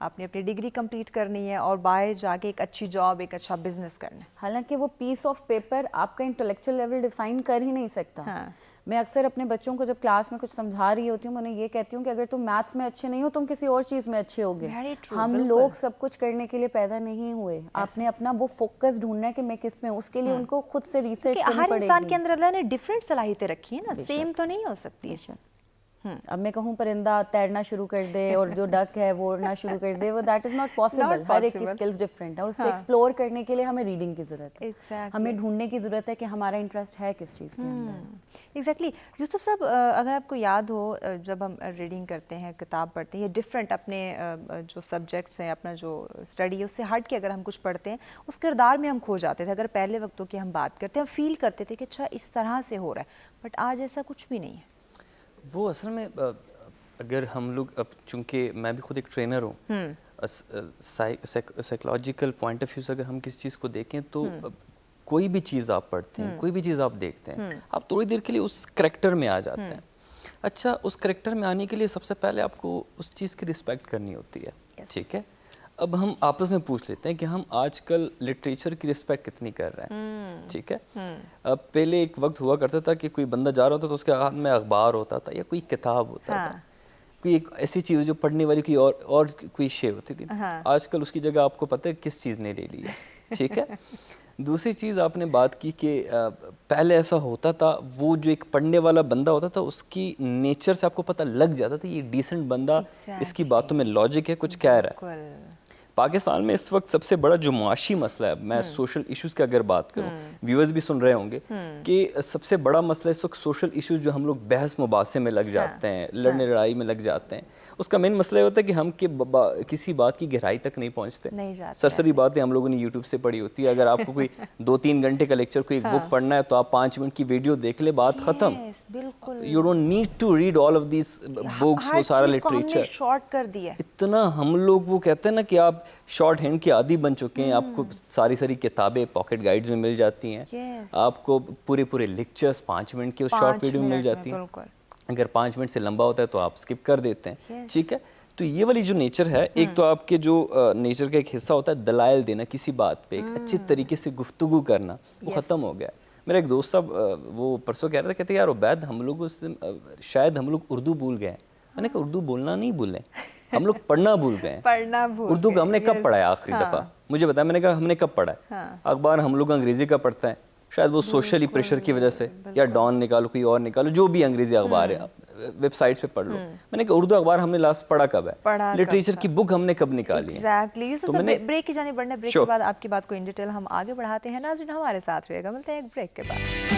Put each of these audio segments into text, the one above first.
آپ نے اپنی ڈگری کمپلیٹ کرنی ہے اور باہر جا کے ایک اچھی جاب، ایک اچھا بزنس کرنا ہے. حالانکہ وہ پیس آف پیپر آپ کا انٹلیکچوئل لیول ڈیفائن کر ہی نہیں سکتا. میں اکثر اپنے بچوں کو جب کلاس میں کچھ سمجھا رہی ہوتی ہوں میں انہیں یہ کہتی ہوں کہ اگر تم میتھس میں اچھے نہیں ہو تم کسی اور چیز میں اچھے ہوگے. ہم لوگ سب کچھ کرنے کے لیے پیدا نہیں ہوئے. آپ نے اپنا وہ فوکس ڈھونڈنا ہے کہ میں کس میں ہوں. اس کے لیے ان کو خود سے ریسرچ کرنی پڑے گی. ہر انسان کے اندر اللہ نے ڈفرینٹ صلاحیتیں رکھی ہیں نا، سیم تو نہیں ہو سکتی. اب میں کہوں پرندہ تیرنا شروع کر دے اور جو ڈک ہے وہ اڑنا شروع کر دے، وہ دیٹ از ناٹ پاسبل. ہر ایک کی اسکلز ڈفرینٹ ہے اور اس کو ایکسپلور کرنے کے لیے ہمیں ریڈنگ کی ضرورت ہے. ہمیں ڈھونڈنے کی ضرورت ہے کہ ہمارا انٹرسٹ ہے کس چیز کے اندر. ایگزیکٹلی. یوسف صاحب اگر آپ کو یاد ہو جب ہم ریڈنگ کرتے ہیں، کتاب پڑھتے ہیں، یا ڈفرینٹ اپنے جو سبجیکٹس ہیں، اپنا جو اسٹڈی ہے اس سے ہٹ کے اگر ہم کچھ پڑھتے ہیں اس کردار میں ہم کھو جاتے تھے. اگر پہلے وقتوں کی ہم بات کرتے ہیں ہم فیل کرتے تھے کہ اچھا اس طرح سے ہو رہا ہے، بٹ آج ایسا کچھ بھی نہیں ہے. وہ اصل میں اگر ہم لوگ چونکہ میں بھی خود ایک ٹرینر ہوں، سائیکولوجیکل پوائنٹ آف ویو سے اگر ہم کسی چیز کو دیکھیں تو کوئی بھی چیز آپ پڑھتے ہیں، کوئی بھی چیز آپ دیکھتے ہیں، آپ تھوڑی دیر کے لیے اس کریکٹر میں آ جاتے ہیں. اچھا، اس کریکٹر میں آنے کے لیے سب سے پہلے آپ کو اس چیز کی رسپیکٹ کرنی ہوتی ہے. ٹھیک ہے، اب ہم آپس میں پوچھ لیتے ہیں کہ ہم آج کل لٹریچر کی رسپیکٹ کتنی کر رہے ہیں. ٹھیک ہے، اب پہلے ایک وقت ہوا کرتا تھا کہ کوئی بندہ جا رہا ہوتا تو اس کے ہاتھ میں اخبار ہوتا تھا یا کوئی کتاب ہوتا تھا، کوئی ایک ایسی چیز جو پڑھنے والی کوئی اور کوئی شے ہوتی تھی. آج کل اس کی جگہ آپ کو پتہ ہے کس چیز نے لے لی ہے. ٹھیک ہے. دوسری چیز آپ نے بات کی کہ پہلے ایسا ہوتا تھا، وہ جو ایک پڑھنے والا بندہ ہوتا تھا اس کی نیچر سے آپ کو پتہ لگ جاتا تھا یہ ڈیسنٹ بندہ، اس کی باتوں میں لاجک ہے، کچھ کہہ رہا ہے. پاکستان میں اس وقت سب سے بڑا جو معاشی مسئلہ ہے، میں سوشل ایشوز کی اگر بات کروں، ویورز بھی سن رہے ہوں گے کہ سب سے بڑا مسئلہ اس وقت سوشل ایشوز جو ہم لوگ بحث مباحثے میں لگ جاتے ہیں، لڑنے لڑائی میں لگ جاتے ہیں، اس کا مین مسئلہ یہ ہوتا ہے کہ ہم کسی بات کی گہرائی تک نہیں پہنچتے. سرسری باتیں ہم لوگوں نے یوٹیوب سے پڑھی ہوتی ہے. اگر آپ کو کوئی 2-3 گھنٹے کا لیکچر کوئی ایک بک پڑھنا ہے تو آپ 5 منٹ کی ویڈیو دیکھ لیں، بات ختم. You don't need to read all of these books. وہ سارا لٹریچر شارٹ کر دیا اتنا. ہم لوگ وہ کہتے ہیں نا کہ آپ شارٹ ہینڈ کے عادی بن چکے ہیں. آپ کو ساری کتابیں پاکٹ گائیڈز میں مل جاتی ہیں، آپ کو پورے لیکچرز 5 منٹ کے اس شارٹ ویڈیو میں مل جاتی ہیں. اگر 5 منٹ سے لمبا ہوتا ہے تو آپ اسکپ کر دیتے ہیں. ٹھیک ہے، تو یہ والی جو نیچر ہے، ایک تو آپ کے جو نیچر کا ایک حصہ ہوتا ہے دلائل دینا کسی بات پہ، ایک اچھی طریقے سے گفتگو کرنا، وہ ختم ہو گیا. میرا ایک دوست صاحب وہ پرسوں کہہ رہا تھا، کہتے یار عبید ہم لوگ شاید ہم لوگ اردو بھول گئے ہیں. میں نے کہا اردو بولنا نہیں بھولیں، ہم لوگ پڑھنا بھول گئے ہیں. اردو کا ہم نے کب پڑھا ہے آخری دفعہ؟ مجھے بتایا. میں نے کہا ہم نے کب پڑھا ہے؟ اخبار ہم لوگ انگریزی کا پڑھتے ہیں، شاید وہ سوشلی پریشر کی وجہ سے، یا ڈان نکالو کوئی اور نکالو، جو بھی انگریزی اخبار ہے ویب سائٹ سے پڑھ لو. میں نے کہا اردو اخبار ہم نے لاسٹ پڑھا کب ہے؟ لٹریچر کی بک ہم نے کب نکالی ہے؟ ایگزیکٹلی. یوسف صاحب بریک کی جانب بڑھنا ہے، بریک کے بعد آپ کی بات کو ان ڈیٹیل ہم آگے بڑھاتے ہیں. ناظرین ہمارے ساتھ رہیے گا، ملتے ہیں ایک بریک کے بعد.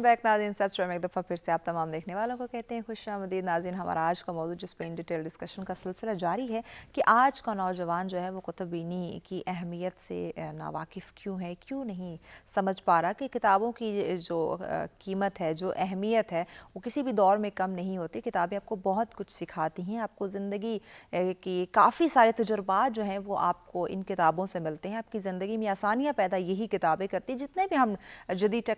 بیک ناظرین، سچ میں ایک دفعہ پھر سے آپ تمام دیکھنے والوں کو کہتے ہیں خوش آمدید. ناظرین ہمارا آج کا موضوع جس پہ ان ڈیٹیل ڈسکشن کا سلسلہ جاری ہے کہ آج کا نوجوان جو ہے وہ کتب بینی کی اہمیت سے ناواقف کیوں ہے، کیوں نہیں سمجھ پا رہا کہ کتابوں کی جو قیمت ہے، جو اہمیت ہے، وہ کسی بھی دور میں کم نہیں ہوتی. کتابیں آپ کو بہت کچھ سکھاتی ہیں، آپ کو زندگی کی کافی سارے تجربات جو ہیں وہ آپ کو ان کتابوں سے ملتے ہیں. آپ کی زندگی میں آسانیاں پیدا یہی کتابیں کرتی ہیں. جتنے بھی ہم جدید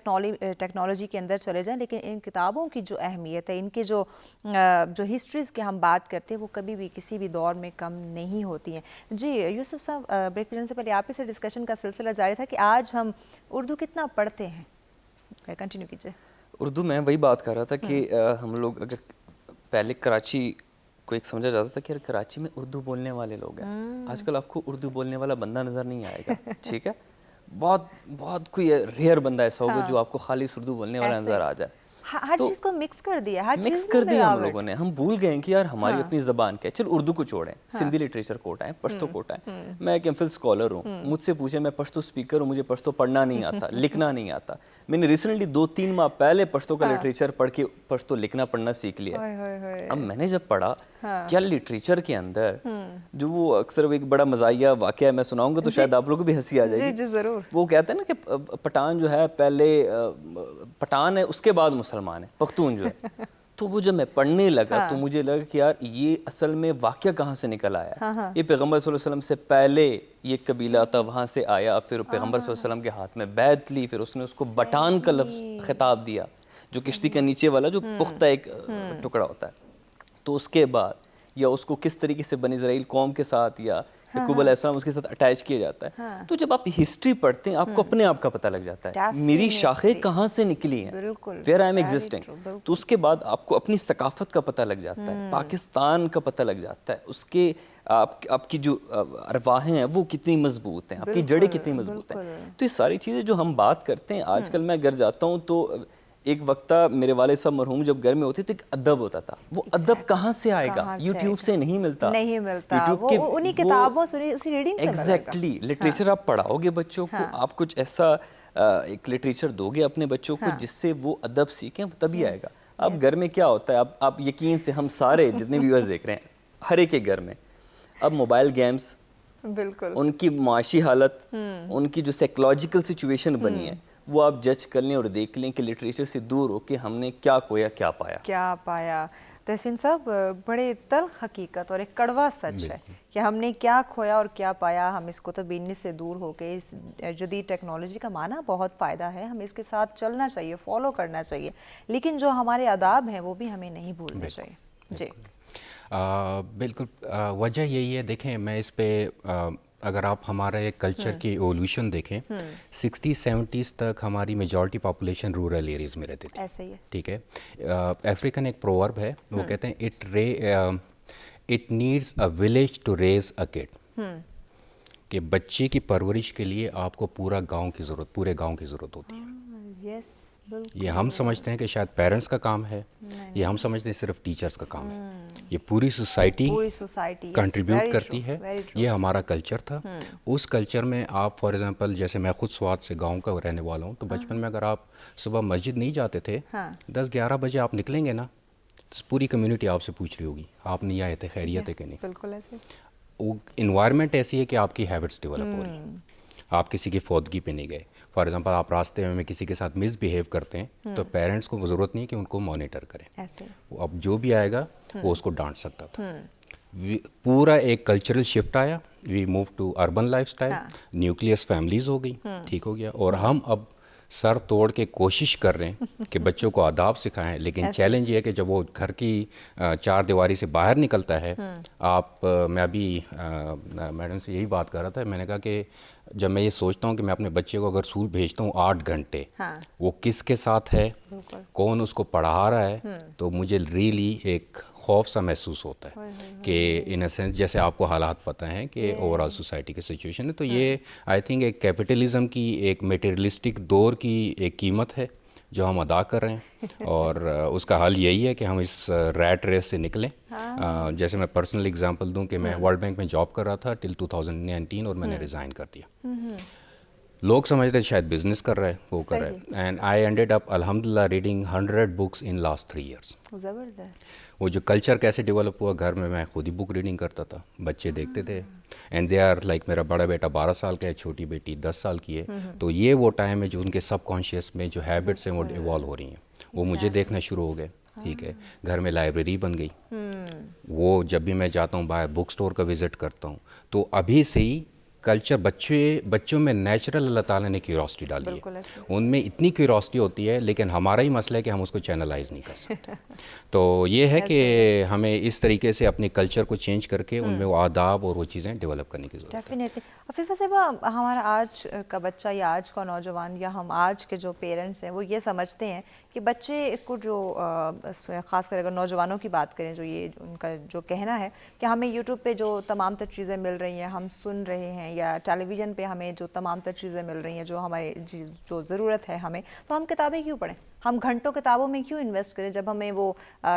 ٹیکنالوجی کے اندر چلے جائیں، لیکن ان کتابوں کی جو اہمیت ہے، ان کے جو ہسٹریز کی ہم بات کرتے ہیں، وہ کبھی بھی کسی بھی دور میں کم نہیں ہوتی ہیں. جی یوسف صاحب، بریک سے پہلے آپ ہی سے ڈسکشن کا سلسلہ جاری تھا کہ آج ہم اردو کتنا پڑھتے ہیں. کنٹینیو کیجیے. اردو میں وہی بات کر رہا تھا کہ ہم لوگ اگر پہلے کراچی کو ایک سمجھا جاتا تھا کہ کراچی میں اردو بولنے والے لوگ ہیں. آج کل آپ کو اردو بولنے والا بندہ نظر نہیں آئے گا. ٹھیک ہے، بہت کوئی ریئر بندہ ایسا ہوگا جو آپ کو خالص اردو بولنے والا نظر آ جائے. ہر چیز کو مکس کر دیا، ہر مکس کر دیا ہم لوگوں نے. ہم بھول گئے کہ یار ہماری اپنی زبان کیا ہے. چل اردو کو چھوڑیں, سندھی لٹریچر کوٹا ہے, پشتو کوٹا ہے. میں ایک ایم فل اسکالر ہوں, مجھ سے پوچھے میں پشتو اسپیکر ہوں, مجھے پشتو پڑھنا نہیں آتا, لکھنا نہیں آتا. میں نے ریسنٹلی 2-3 ماہ پہلے پشتو کا لٹریچر پڑھ کے پشتو لکھنا پڑھنا سیکھ لیا. اب میں نے جب پڑھا کیا لٹریچر کے اندر جو وہ اکثر ایک بڑا مزاحیہ واقعہ میں سناؤں گا تو شاید آپ لوگوں کو بھی ہنسی آ جائے گی. جی ضرور. وہ کہتے ہیں نا کہ پٹھان جو ہے پہلے پٹھان ہے, اس کے بعد مسلمان ہے, پختون جو ہے. تو وہ جب میں پڑھنے لگا تو مجھے لگا کہ یار یہ اصل میں واقعہ کہاں سے نکل آیا. یہ پیغمبر صلی اللہ علیہ وسلم سے پہلے یہ قبیلہ تھا, وہاں سے آیا, پھر پیغمبر صلی اللہ علیہ وسلم کے ہاتھ میں بیعت لی, پھر اس نے اس کو بٹان کا لفظ خطاب دیا, جو کشتی کا نیچے والا جو پختہ ایک ٹکڑا ہوتا ہے. تو اس کے بعد یا اس کو کس طریقے سے بنی اسرائیل قوم کے ساتھ یا یعقوب علیہ السلام اس کے ساتھ اٹیچ کیا جاتا ہے. تو جب آپ ہسٹری پڑھتے ہیں آپ کو اپنے آپ کا پتہ لگ جاتا ہے میری شاخیں کہاں سے نکلی ہیں, ویئر آئی ایم ایگزسٹنگ. تو اس کے بعد آپ کو اپنی ثقافت کا پتہ لگ جاتا ہے, پاکستان کا پتہ لگ جاتا ہے, اس کے آپ کی جو ارواحیں ہیں وہ کتنی مضبوط ہیں, آپ کی جڑیں کتنی مضبوط ہیں. تو یہ ساری چیزیں جو ہم بات کرتے ہیں, آج کل میں گھر جاتا ہوں تو ایک وقتہ میرے والد صاحب مرحوم جب گھر میں ہوتے تو ایک ادب ہوتا تھا. وہ ادب کہاں سے آئے گا؟ یوٹیوب سے نہیں ملتا, وہ انہی کتابوں سے, اسی ریڈنگ سے. ایگزیکٹلی. لٹریچر آپ پڑھاؤ گے بچوں کو, آپ کچھ ایسا ایک لٹریچر دو گے اپنے بچوں کو جس سے وہ ادب سیکھیں, وہ تبھی آئے گا. اب گھر میں کیا ہوتا ہے, آپ یقین سے ہم سارے جتنے ویورز دیکھ رہے ہیں, ہر ایک کے گھر میں اب موبائل گیمز, بالکل ان کی معاشی حالت, ان کی جو سائیکولوجیکل سچویشن بنی ہے, وہ آپ جج کر لیں اور دیکھ لیں کہ لٹریچر سے دور ہو کے ہم نے کیا کھویا کیا پایا. تحسین صاحب, بڑے تلخ حقیقت اور ایک کڑوا سچ ہے کہ ہم نے کیا کھویا اور کیا پایا. ہم اس کتب بینی سے دور ہو کے اس جدید ٹیکنالوجی کا معنی بہت فائدہ ہے, ہمیں اس کے ساتھ چلنا چاہیے, فالو کرنا چاہیے, لیکن جو ہمارے آداب ہیں وہ بھی ہمیں نہیں بھولنے چاہیے. جی بالکل. وجہ یہی ہے, دیکھیں میں اس پہ اگر آپ ہمارا ایک کلچر کی ایولیوشن دیکھیں, 60-70s تک ہماری میجورٹی پاپولیشن رورل ایریز میں رہتی تھی. ایسے ہی ہے. ٹھیک ہے. افریقن ایک پروورب ہے, وہ کہتے ہیں it needs a village to raise a kid, کہ بچے کی پرورش کے لیے آپ کو پورے گاؤں کی ضرورت ہوتی ہے. یہ ہم سمجھتے ہیں کہ شاید پیرنٹس کا کام ہے, یہ ہم سمجھتے ہیں صرف ٹیچرز کا کام ہے. یہ پوری سوسائٹی کنٹریبیوٹ کرتی ہے. یہ ہمارا کلچر تھا. اس کلچر میں آپ فار ایگزامپل, جیسے میں خود سوات سے گاؤں کا رہنے والا ہوں, تو بچپن میں اگر آپ صبح مسجد نہیں جاتے تھے, 10-11 بجے آپ نکلیں گے نا, تو پوری کمیونٹی آپ سے پوچھ رہی ہوگی آپ نہیں آئے تھے, خیریت ہے کہ نہیں. بالکل ایسے. وہ انوائرمنٹ ایسی ہے کہ آپ کی ہیبٹس ڈیولپ ہو رہی ہیں. آپ کسی کی فوتگی پہ نہیں گئے. فار ایگزامپل آپ راستے میں کسی کے ساتھ مس بیہیو کرتے ہیں, تو پیرنٹس کو ضرورت نہیں کہ ان کو مانیٹر کریں. اب جو بھی آئے گا وہ اس کو ڈانٹ سکتا تھا. پورا ایک کلچرل شفٹ آیا, we move to urban lifestyle, nucleus families ہو گئی, ٹھیک ہو گیا. اور ہم اب سر توڑ کے کوشش کر رہے ہیں کہ بچوں کو آداب سکھائیں, لیکن چیلنج یہ ہے کہ جب وہ گھر کی 4 دیواری سے باہر نکلتا ہے, میں ابھی میڈم سے یہی بات کر رہا تھا, میں نے کہا کہ جب میں یہ سوچتا ہوں کہ میں اپنے بچے کو اگر اسکول بھیجتا ہوں 8 گھنٹے, وہ کس کے ساتھ ہے, کون اس کو پڑھا رہا ہے, تو مجھے ریئلی ایک خوف سا محسوس ہوتا ہے کہ ان اے سینس جیسے آپ کو حالات پتہ ہیں کہ اوور آل سوسائٹی کی سچویشن ہے. تو یہ آئی تھنک ایک کیپٹلزم کی, ایک میٹیریلسٹک دور کی ایک قیمت ہے جو ہم ادا کر رہے ہیں, اور اس کا حل یہی ہے کہ ہم اس ریٹ ریس سے نکلیں. جیسے میں پرسنل اگزامپل دوں کہ میں ورلڈ بینک میں جاب کر رہا تھا ٹل 2019, اور میں نے ریزائن کر دیا. لوگ سمجھتے ہیں شاید بزنس کر رہا ہے, وہ کر رہا ہے, اینڈ آئی اینڈیڈ اپ الحمدللہ reading 100 books in last 3 years. زبردست. وہ جو کلچر کیسے ڈیولپ ہوا, گھر میں خود ہی بک ریڈنگ کرتا تھا, بچے دیکھتے تھے, اینڈ دے آر لائک, میرا بڑا بیٹا 12 سال کا ہے, چھوٹی بیٹی 10 سال کی ہے. تو یہ وہ ٹائم ہے جو ان کے سب کانشیس میں جو ہیبٹس ہیں وہ ایوالو ہو رہی ہیں, وہ مجھے دیکھنا شروع ہو گئے. ٹھیک ہے. گھر میں لائبریری بن گئی, وہ جب بھی میں جاتا ہوں باہر بک سٹور کا وزٹ کرتا ہوں, تو ابھی سے ہی کلچر بچوں میں نیچرل اللہ تعالیٰ نے کیوریاسٹی ڈالی ہے. ان میں اتنی کیوریاسٹی ہوتی ہے, لیکن ہمارا ہی مسئلہ ہے کہ ہم اس کو چینلائز نہیں کر سکتے. تو یہ ہے کہ ہمیں اس طریقے سے اپنے کلچر کو چینج کر کے ان میں وہ آداب اور وہ چیزیں ڈیولپ کرنے کی ضرورت ہے. ڈیفینیٹلی. عفیفہ صاحبہ, ہمارا آج کا بچہ یا آج کا نوجوان یا ہم آج کے جو پیرنٹس ہیں وہ یہ سمجھتے ہیں کہ بچے کو جو خاص کر اگر نوجوانوں کی بات کریں, جو یہ ان کا جو کہنا ہے کہ ہمیں یوٹیوب پہ جو تمام تر چیزیں مل رہی ہیں, ہم سن رہے ہیں ہیں یا ٹیلی ویژن پہ ہمیں جو تمام تر چیزیں مل رہی ہیں جو ہمارے جو ضرورت ہے ہمیں, تو ہم کتابیں کیوں پڑھیں؟ ہم گھنٹوں کتابوں میں کیوں انویسٹ کریں جب ہمیں وہ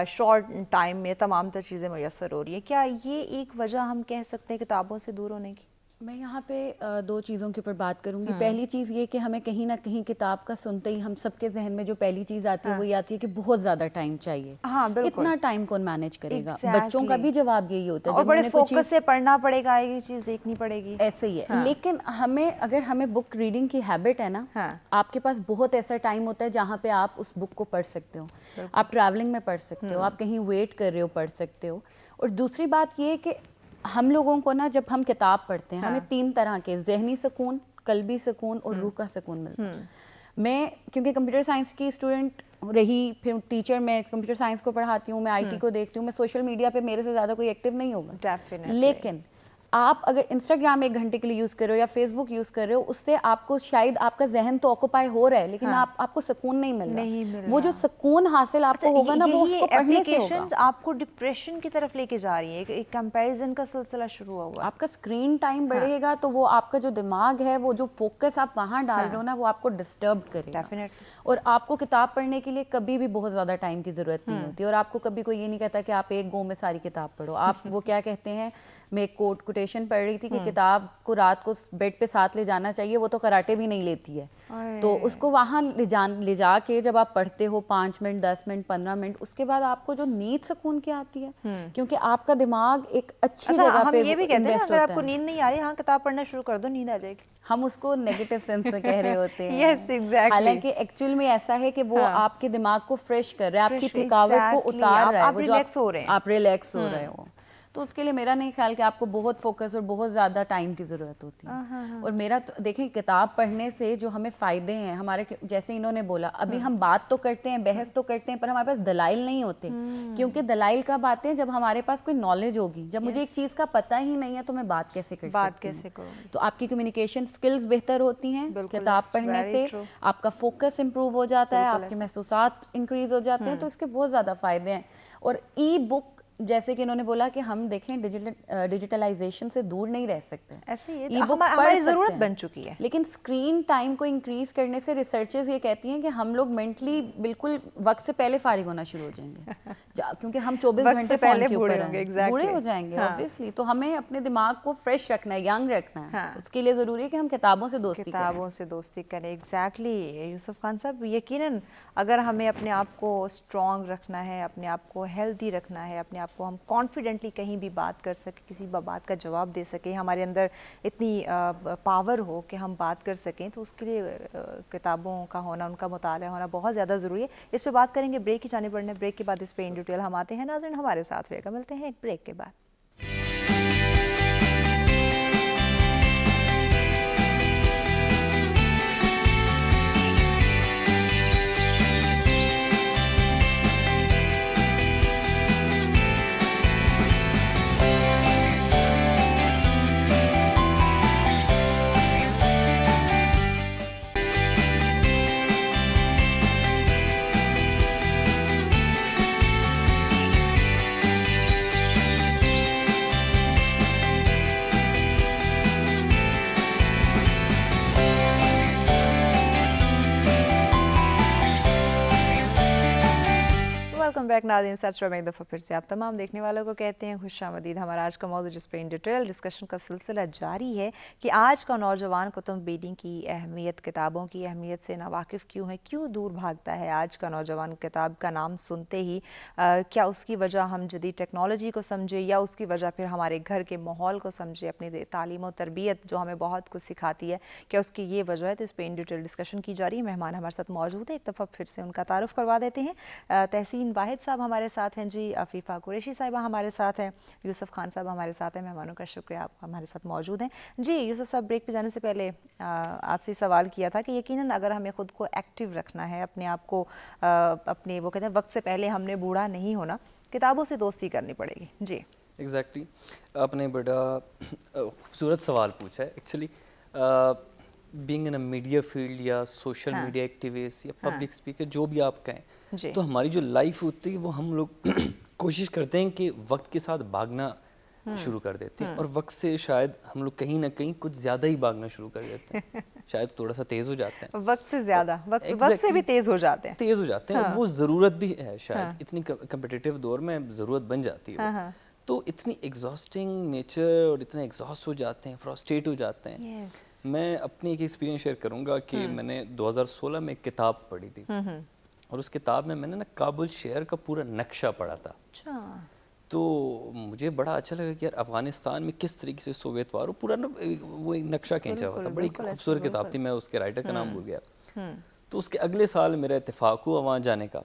شارٹ ٹائم میں تمام تر چیزیں میسر ہو رہی ہیں؟ کیا یہ ایک وجہ ہم کہہ سکتے ہیں کتابوں سے دور ہونے کی؟ میں یہاں پہ دو چیزوں کے اوپر بات کروں گی. پہلی چیز یہ کہ ہمیں کہیں نہ کہیں کتاب کا سنتے ہی ہم سب کے ذہن میں جو پہلی چیز آتی ہے وہ یہ آتی ہے کہ بہت زیادہ ٹائم چاہیے. اتنا ٹائم کون مینیج کرے گا؟ بچوں کا بھی جواب یہی ہوتا ہے, اور بڑے فوکس سے پڑھنا پڑے گا, یہ چیز دیکھنی پڑے گی, ایسے ہی ہے. لیکن اگر ہمیں بک ریڈنگ کی ہیبٹ ہے نا, آپ کے پاس بہت ایسا ٹائم ہوتا ہے جہاں پہ آپ اس بک کو پڑھ سکتے ہو. آپ ٹریولنگ میں پڑھ سکتے ہو, آپ کہیں ویٹ کر رہے ہو پڑھ سکتے ہو. اور دوسری بات یہ کہ ہم لوگوں کو نا جب ہم کتاب پڑھتے ہیں ہمیں 3 طرح کے ذہنی سکون, قلبی سکون اور روح کا سکون ملتا ہے. میں کیونکہ کمپیوٹر سائنس کی اسٹوڈنٹ رہی, پھر ٹیچر, میں کمپیوٹر سائنس کو پڑھاتی ہوں, میں آئی ٹی کو دیکھتی ہوں, میں سوشل میڈیا پہ میرے سے زیادہ کوئی ایکٹیو نہیں ہوگا. لیکن آپ اگر انسٹاگرام 1 گھنٹے کے لیے یوز کر رہے ہو یا فیس بک یوز کر رہے ہو, اس سے آپ کو شاید آپ کا ذہن تو آکوپائی ہو رہا ہے لیکن آپ کو سکون نہیں مل رہا. وہ جو سکون حاصل آپ کو ہوگا نا وہ اس کو پڑھنے سے ہوگا. آپ کو ڈپریشن کی طرف لے کے جا رہی ہے, ایک کمپیریزن کا سلسلہ شروع ہوا. آپ کا اسکرین ٹائم بڑھے گا تو وہ آپ کا جو دماغ ہے, وہ جو فوکس آپ وہاں ڈال رہے ہو نا, وہ آپ کو ڈسٹرب کرے گا. اور آپ کو کتاب پڑھنے کے لیے کبھی بھی بہت زیادہ ٹائم کی ضرورت نہیں ہوتی, اور آپ کو کبھی کوئی یہ نہیں کہتا کہ آپ ایک گو میں ساری کتاب پڑھو. آپ وہ کیا کہتے ہیں, میں ایک کوٹیشن پڑھ رہی تھی کہ کتاب کو رات کو بیڈ پہ ساتھ لے جانا چاہیے, وہ تو کراٹے بھی نہیں لیتی ہے. تو اس کو وہاں لے جا کے جب آپ پڑھتے ہو 5 منٹ 10 منٹ 15 منٹ, اس کے بعد آپ کو جو نیند سکون کی آتی ہے, کیونکہ آپ کا دماغ ایک اچھی جگہ پہ. ہم یہ بھی کہتے ہیں اگر آپ کو نیند نہیں آ رہی, ہاں کتاب پڑھنا شروع کر دو, نیند آ جائے گی. ہم اس کو نیگیٹو سینس میں کہہ رہے ہوتے ہیں. Yes exactly. حالانکہ ایکچوئل میں ایسا ہے کہ وہ آپ کے دماغ کو فریش کر رہا ہے, آپ کی تھکاوٹ کو اتار رہا ہے, آپ ریلیکس ہو رہے ہیں, آپ ریلیکس ہو رہے ہو. تو اس کے لیے میرا نہیں خیال کہ آپ کو بہت فوکس اور بہت زیادہ ٹائم کی ضرورت ہوتی ہے. اور میرا دیکھیں کتاب پڑھنے سے جو ہمیں فائدے ہیں ہمارے, جیسے انہوں نے بولا, ابھی ہم بات تو کرتے ہیں, بحث تو کرتے ہیں, پر ہمارے پاس دلائل نہیں ہوتے. کیونکہ دلائل کب آتے ہیں؟ جب ہمارے پاس کوئی نالج ہوگی. جب مجھے ایک چیز کا پتہ ہی نہیں ہے تو میں بات کیسے کر سکتی ہوں؟ تو آپ کی کمیونیکیشن سکلز بہتر ہوتی ہیں کتاب پڑھنے سے, آپ کا فوکس امپروو ہو جاتا ہے, آپ کے محسوسات انکریز ہو جاتے ہیں. تو اس کے بہت زیادہ فائدے ہیں. اور ای بک جیسے کہ انہوں نے بولا کہ ہم دیکھیں ڈیجیٹلائزیشن سے دور نہیں رہ سکتے, ایسے یہ ہماری ضرورت بن چکی ہے. لیکن اسکرین ٹائم کو انکریز کرنے سے ریسرچرز یہ کہتی ہیں کہ ہم لوگ مینٹلی بالکل وقت سے پہلے فارغ ہونا شروع ہو جائیں گے, کیونکہ ہم 24 گھنٹے فون کے اوپر ہیں, بوڑھے ہو جائیں گے obviously. تو ہمیں اپنے دماغ کو فریش رکھنا ہے, ینگ رکھنا ہے. اس کے لیے ضروری ہے کہ ہم کتابوں سے دوستی کریں. ایگزیکٹلی. یوسف خان صاحب, یقیناً اگر ہمیں اپنے آپ کو اسٹرانگ رکھنا ہے, اپنے آپ کو ہیلدی رکھنا ہے, اپنے آپ کو ہم کانفیڈنٹلی کہیں بھی بات کر سکیں, کسی بات کا جواب دے سکیں, ہمارے اندر اتنی پاور ہو کہ ہم بات کر سکیں, تو اس کے لیے کتابوں کا ہونا, ان کا مطالعہ ہونا بہت زیادہ ضروری ہے. اس پہ بات کریں گے, بریک کی جانب بڑھنے, بریک کے بعد اس پہ ان ڈیٹیل ہم آتے ہیں. ناظرین ہمارے ساتھ رہے گا, ملتے ہیں ایک بریک کے بعد. ویلکم بیک ناظرین. سچ میں ایک دفعہ پھر سے آپ تمام دیکھنے والوں کو کہتے ہیں خوش آمدید. ہمارا آج کا موضوع جس پہ ان ڈیٹیل ڈسکشن کا سلسلہ جاری ہے کہ آج کا نوجوان کتب ریڈنگ کی اہمیت, کتابوں کی اہمیت سے ناواقف کیوں ہے, کیوں دور بھاگتا ہے آج کا نوجوان کتاب کا نام سنتے ہی. کیا اس کی وجہ ہم جدید ٹیکنالوجی کو سمجھے, یا اس کی وجہ پھر ہمارے گھر کے ماحول کو سمجھے, اپنی تعلیم و تربیت جو ہمیں بہت کچھ سکھاتی ہے, کیا اس کی یہ وجہ ہے؟ تو اس پہ ان ڈیٹیل ڈسکشن کی جا رہی ہے. مہمان ہمارے ساتھ موجود ہیں, ایک دفعہ پھر سے ان کا تعارف کروا دیتے ہیں. تحسین واحد صاحب ہمارے ساتھ ہیں جی, عفیفہ قریشی صاحبہ ہمارے ساتھ ہیں, یوسف خان صاحب ہمارے ساتھ ہیں. مہمانوں کا شکریہ, آپ ہمارے ساتھ موجود ہیں. جی یوسف صاحب, بریک پہ جانے سے پہلے آپ سے سوال کیا تھا کہ یقیناً اگر ہمیں خود کو ایکٹیو رکھنا ہے, اپنے آپ کو اپنے وہ کہتے ہیں وقت سے پہلے ہم نے بوڑھا نہیں ہونا, کتابوں سے دوستی کرنی پڑے گی. جی ایگزیکٹلی, آپ نے بڑا خوبصورت سوال پوچھا ہے. Actually being in media field یا سوشل میڈیا ایکٹیوسٹ یا پبلک اسپیکر, جو بھی آپ کہیں, تو ہماری جو لائف ہوتی ہے وہ ہم لوگ کوشش کرتے ہیں کہ وقت کے ساتھ بھاگنا شروع کر دیتے ہیں, اور وقت سے شاید ہم لوگ کہیں نہ کہیں کچھ زیادہ ہی بھاگنا شروع کر دیتے ہیں, شاید تھوڑا سا تیز ہو جاتے ہیں, وقت سے زیادہ, وقت سے بھی تیز ہو جاتے ہیں, اور وہ ضرورت بھی ہے شاید, اتنی کمپٹیٹیو دور میں ضرورت بن جاتی ہے, تو اتنی ایگزاسٹنگ نیچر اور اتنے ایگزاسٹ ہو جاتے ہیں, فرسٹریٹ ہو جاتے ہیں. میں اپنی ایک ایکسپیرینس شیئر کروں گا کہ میں نے 2016 میں ایک کتاب پڑھی تھی, اور اس کتاب میں نے نا کابل شہر کا پورا نقشہ پڑھا تھا. تو مجھے بڑا اچھا لگا کہ یار افغانستان میں کس طریقے سے سوویت وار پورا نا وہ ایک نقشہ کھینچا ہوا تھا. بڑی خوبصورت کتاب تھی, میں اس کے رائٹر کا نام بھول گیا. تو اس کے اگلے سال میرا اتفاق ہوا وہاں جانے کا.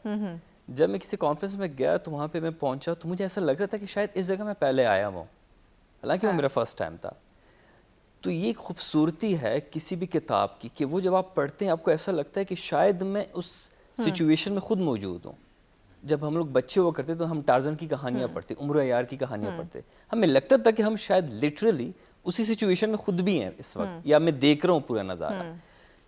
جب میں کسی کانفرنس میں گیا تو وہاں پہ میں پہنچا تو مجھے ایسا لگ رہا تھا کہ شاید اس جگہ میں پہلے آیا ہوں, حالانکہ وہ میرا فرسٹ ٹائم تھا. تو یہ خوبصورتی ہے کسی بھی کتاب کی کہ وہ جب آپ پڑھتے ہیں آپ کو ایسا لگتا ہے کہ شاید میں اس سچویشن میں خود موجود ہوں. جب ہم لوگ بچے ہوا کرتے تو ہم ٹارزن کی کہانیاں پڑھتے, عمر عیار کی کہانیاں پڑھتے, ہمیں لگتا تھا کہ ہم شاید لٹرلی اسی سچویشن میں خود بھی ہیں اس وقت, یا میں دیکھ رہا ہوں پورا نظارہ.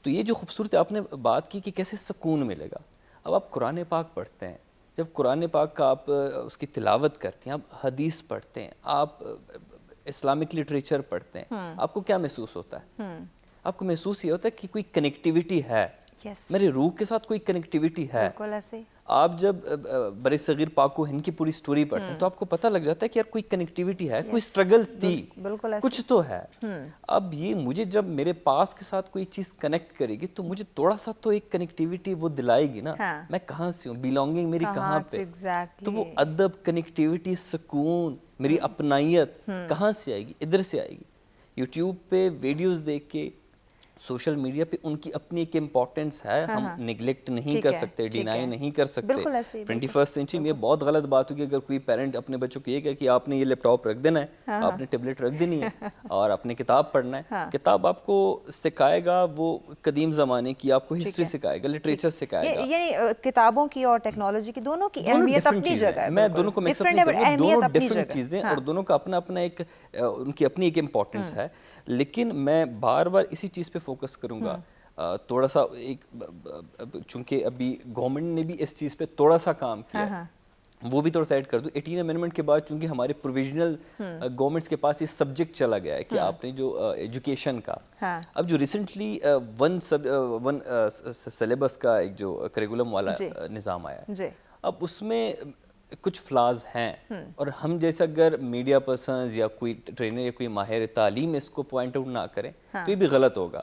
تو یہ جو خوبصورتی آپ نے بات کی کہ کیسے سکون ملے گا. اب آپ قرآن پاک پڑھتے ہیں, جب قرآن پاک کا آپ اس کی تلاوت کرتے ہیں, آپ حدیث پڑھتے ہیں, آپ اسلامک لٹریچر پڑھتے ہیں, آپ کو کیا محسوس ہوتا ہے؟ آپ کو محسوس یہ ہوتا ہے کہ کوئی کنیکٹیوٹی ہے, میرے روح کے ساتھ کوئی کنیکٹیوٹی ہے. آپ جب بر صغیر پاک و ہند کی پوری سٹوری پڑھتے ہیں تو آپ کو پتہ لگ جاتا ہے کہ یار کوئی کنیکٹیوٹی ہے, کوئی سٹرگل تھی, کچھ تو ہے. اب یہ مجھے جب میرے پاس کے ساتھ کوئی چیز کنیکٹ کرے گی تو مجھے تھوڑا سا تو ایک کنیکٹیوٹی وہ دلائے گی نا, میں کہاں سے ہوں, بیلونگنگ میری کہاں پہ. تو وہ ادب, کنیکٹیوٹی, سکون, میری اپنائیت کہاں سے آئے گی؟ ادھر سے آئے گی. یوٹیوب پہ ویڈیوز دیکھ کے, سوشل میڈیا پہ ان کی اپنی ایک امپورٹنس ہے, ہم نگلیکٹ نہیں کر سکتے, ڈینائی نہیں کر سکتے. 21st سینچری میں یہ بہت غلط بات ہوگی اگر کوئی پیرنٹ اپنے بچوں کو یہ کہے کہ آپ نے یہ لیپ ٹاپ رکھ دینا ہے, آپ نے ٹیبلٹ رکھ دینی ہے اور آپ نے کتاب پڑھنا ہے. کتاب آپ کو سکھائے گا وہ قدیم زمانے کی, آپ کو ہسٹری سکھائے گا, لٹریچر سکھائے گا. یعنی کتابوں کی اور ٹیکنالوجی کی دونوں کی اہمیت اپنی جگہ ہے, میں دونوں کو مکس اپ نہیں کروں گا, دونوں ڈفرینٹ چیزیں اور دونوں کا اپنا اپنا ایک ان کی اپنی ایک امپورٹنس ہے. لیکن میں بار بار اسی چیز پہ فوکس کروں گا. تھوڑا سا ایک, چونکہ ابھی گورنمنٹ نے بھی اس چیز پہ تھوڑا سا کام کیا ہے, وہ بھی تھوڑا سا ایڈ کر دوں. 18 امینڈمنٹ کے بعد چونکہ ہمارے پروویژنل گورنمنٹس کے پاس یہ سبجیکٹ چلا گیا ہے کہ آپ نے جو ایجوکیشن کا, اب جو ریسنٹلی ون سلیبس کا ایک جو کریکولم والا نظام آیا ہے, اب اس میں کچھ فلاز ہیں, اور ہم جیسے اگر میڈیا پرسنز یا کوئی ٹرینر یا کوئی ماہر تعلیم اس کو پوائنٹ آؤٹ نہ کریں تو یہ بھی غلط ہوگا.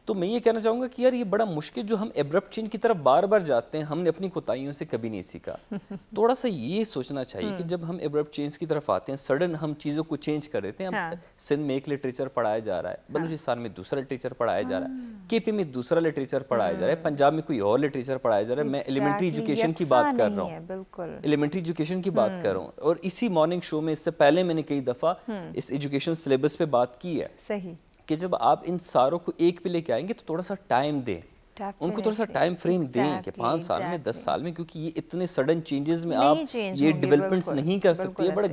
تو میں یہ کہنا چاہوں گا کہ یار یہ بڑا مشکل, جو ہم ایبرپٹ چینج کی طرف بار بار جاتے ہیں, ہم نے اپنی کوتاہیوں سے کبھی نہیں سیکھا. تھوڑا سا یہ سوچنا چاہیے کہ جب ہم ایبرپٹ چینج کی طرف آتے ہیں, سڈن ہم چیزوں کو چینج کر دیتے ہیں. ہم سندھ میں ایک لٹریچر پڑھایا جا رہا ہے, بلوچستان میں دوسرا لٹریچر پڑھایا جا رہا ہے, کے پی میں دوسرا لٹریچر پڑھایا جا رہا ہے, پنجاب میں کوئی اور لٹریچر پڑھایا جا رہا ہے. میں ایلیمنٹری ایجوکیشن کی بات کر رہا ہوں, ایلیمنٹری ایجوکیشن کی بات کر رہا ہوں. اور اسی مارننگ شو میں اس سے پہلے میں نے کئی دفعہ اس ایجوکیشن سلیبس پہ بات کی ہے کہ جب آپ ان ساروں کو ایک پہ لے کے آئیں گے تو تھوڑا سا ٹائم دیں, ان کو تھوڑا سا ٹائم فریم دیں کہ 5 سال میں 10 سال میں, کیونکہ یہ اتنے سڈن چینجز میں آپ یہ ڈیولپمنٹس نہیں کر سکتے. یہ بڑا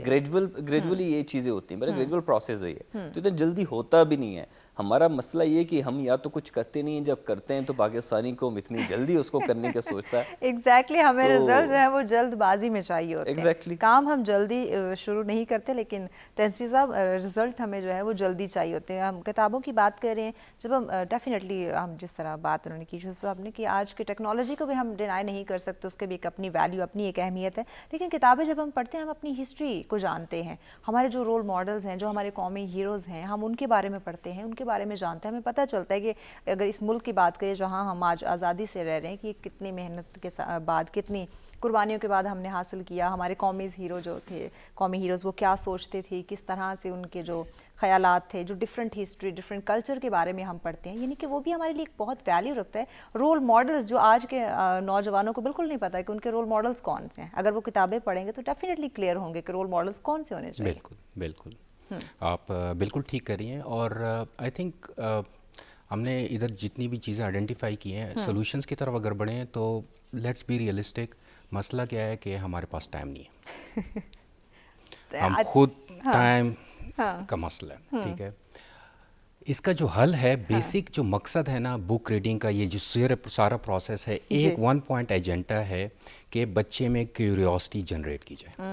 گریجولی یہ چیزیں ہوتی ہیں, بڑا گریجول پروسیس ہے یہ, تو اتنا جلدی ہوتا بھی نہیں ہے. ہمارا مسئلہ یہ کہ ہم یا تو کچھ کرتے نہیں ہیں, جب کرتے ہیں تو پاکستانی کو اتنی جلدی اس کو کرنے کا سوچتا ہے. ایگزیکٹلی, ہمیں رزلٹ جو ہے وہ جلد بازی میں چاہیے ہوتے ہیں. کام ہم جلدی شروع نہیں کرتے, لیکن تنسیق صاحب رزلٹ ہمیں جو ہے وہ جلدی چاہیے ہوتے ہیں. ہم کتابوں کی بات کر رہے ہیں, جب ہم ڈیفینیٹلی ہم جس طرح بات انہوں نے کی صاحب نے کہ آج کی ٹیکنالوجی کو بھی ہم ڈینائی نہیں کر سکتے, اس کے بھی ایک اپنی ویلیو, اپنی ایک اہمیت ہے. لیکن کتابیں جب ہم پڑھتے ہیں ہم اپنی ہسٹری کو جانتے ہیں, ہمارے جو رول ماڈلز ہیں, جو ہمارے قومی ہیروز ہیں, ہم ان کے بارے میں پڑھتے ہیں, ان کے بارے میں جانتے ہیں. ہمیں پتہ چلتا ہے کہ اگر اس ملک کی بات کریں جہاں ہم آج آزادی سے رہ رہے ہیں, کہ کتنی محنت کے بعد, کتنی قربانیوں کے بعد ہم نے حاصل کیا. ہمارے قومی ہیرو جو تھے, قومی ہیروز, وہ کیا سوچتے تھے, کس طرح سے ان کے جو خیالات تھے, جو ڈفرینٹ ہسٹری, ڈفرینٹ کلچر کے بارے میں ہم پڑھتے ہیں. یعنی کہ وہ بھی ہمارے لیے ایک بہت ویلیو رکھتا ہے. رول ماڈلز جو آج کے نوجوانوں کو بالکل نہیں پتہ ہے کہ ان کے رول ماڈلز کون سے ہیں. اگر وہ کتابیں پڑھیں گے تو ڈیفینیٹلی کلیئر ہوں گے کہ رول ماڈلز کون سے ہونے چاہیے. بالکل بالکل, آپ بالکل ٹھیک کر رہی ہیں. اور آئی تھنک ہم نے ادھر جتنی بھی چیزیں آئیڈینٹیفائی کی ہیں, سولوشنس کی طرف اگر بڑھیں تو لیٹس بی ریئلسٹک. مسئلہ کیا ہے کہ ہمارے پاس ٹائم نہیں ہے, ہم خود ٹائم کا مسئلہ ہے. ٹھیک ہے, اس کا جو حل ہے, بیسک جو مقصد ہے نا بک ریڈنگ کا, یہ جو سارا پروسیس ہے, ایک 1 پوائنٹ ایجنڈا ہے کہ بچے میں کیوریوسٹی جنریٹ کی جائے.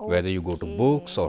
whether you go to books or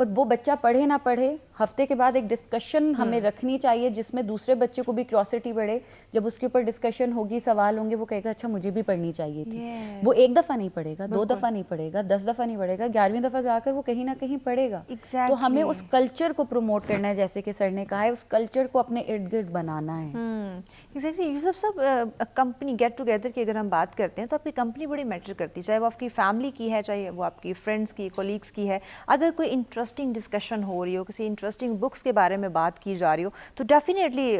اور وہ بچہ پڑھے نہ پڑھے ہفتے کے بعد ایک ڈسکشن ہمیں رکھنی چاہیے جس میں دوسرے بچے کو بھی کیوریوسٹی بڑھے. جب اس کے اوپر ڈسکشن ہوگی, سوال ہوں گے, وہ کہے گا اچھا مجھے بھی پڑھنی چاہیے تھی. وہ ایک دفعہ نہیں پڑھے گا, 2 دفعہ نہیں پڑھے گا, 10 دفعہ نہیں پڑھے گا, 11ویں دفعہ جا کر وہ کہیں نہ کہیں پڑھے گا. تو ہمیں اس کلچر کو پروموٹ کرنا ہے, جیسے کہ سر نے کہا ہے, اس کلچر کو اپنے ارد گرد بنانا ہے. ایگزیکٹلی. یوسف صاحب, کمپنی گیٹ ٹوگیدر کی اگر ہم بات کرتے ہیں تو آپ کی کمپنی بڑی میٹر کرتی ہے, چاہے وہ آپ کی فیملی کی ہے, چاہے وہ آپ کی فرینڈس کی, کولیگس کی ہے. اگر کوئی انٹرسٹنگ ڈسکشن ہو رہی ہو, کسی انٹرسٹنگ بکس کے بارے میں بات کی جا رہی ہو, تو ڈیفینیٹلی